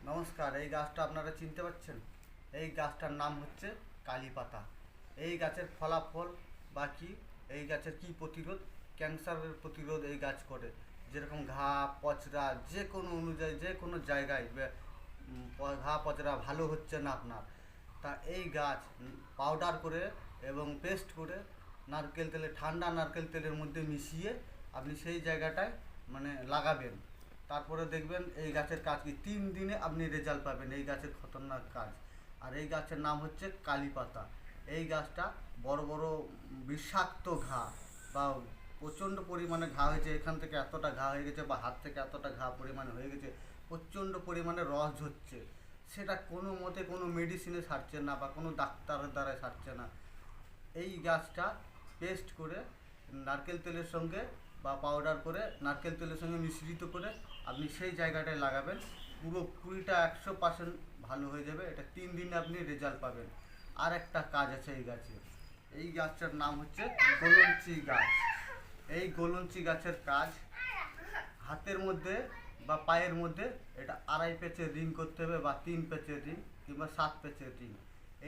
নমস্কার। এই গাছটা আপনারা চিনতে পারছেন? এই গাছটার নাম হচ্ছে কালী পাতা। এই গাছের ফলাফল বা কি, এই গাছের কি প্রতিরোধ? ক্যান্সারের প্রতিরোধ এই গাছ করে। যেরকম ঘা পচরা যে কোনো অনুযায়ী যে কোনো জায়গায় ঘা পচরা ভালো হচ্ছে না আপনার, তা এই গাছ পাউডার করে এবং পেস্ট করে নারকেল তেলে, ঠান্ডা নারকেল তেলের মধ্যে মিশিয়ে আপনি সেই জায়গাটায় লাগাবেন। তারপরে দেখবেন এই গাছের কাজ কি, 3 দিনে আপনি রেজাল্ট পাবেন এই গাছের খতরনাক কাজ। আর এই গাছের নাম হচ্ছে কালী পাতা। এই গাছটা বড় বড় বিষাক্ত ঘা বা প্রচণ্ড পরিমাণে ঘা হয়েছে, এখান থেকে এতটা ঘা হয়ে গেছে বা হাত থেকে এতটা ঘা পরিমাণে হয়ে গেছে, প্রচণ্ড পরিমাণে রস ঝরছে, সেটা কোনো মতে কোনো মেডিসিনে সারছে না বা কোনো ডাক্তারের দ্বারা সারছে না। এই গাছটা পেস্ট করে নারকেল তেলের সঙ্গে বা পাউডার করে নারকেল তেলের সঙ্গে মিশ্রিত করে আপনি সেই জায়গাটায় লাগাবেন, পুরো কুড়িটা 100% ভালো হয়ে যাবে। এটা 3 দিনে আপনি রেজাল্ট পাবেন। আর একটা কাজ আছে এই গাছে, এই গাছটার নাম হচ্ছে গোলঞ্চি গাছ। এই গোলঞ্চি গাছের কাজ, হাতের মধ্যে বা পায়ের মধ্যে এটা 2.5 প্যাচের রিং করতে হবে বা 3 প্যাচের রিং কিংবা 7 প্যাচের রিং।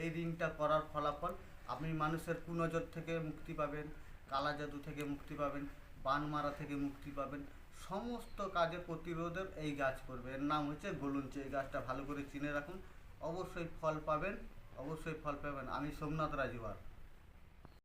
এই রিংটা করার ফলাফল আপনি মানুষের কুনজর থেকে মুক্তি পাবেন, কালা জাদু থেকে মুক্তি পাবেন, বান মারা থেকে মুক্তি পাবেন। সমস্ত কাজের প্রতিরোধের এই গাছ করবে। এর নাম হচ্ছে গোলঞ্চি। এই গাছটা ভালো করে চিনে রাখুন, অবশ্যই ফল পাবেন, অবশ্যই ফল পাবেন। আমি সোমনাথ রাজওয়ার।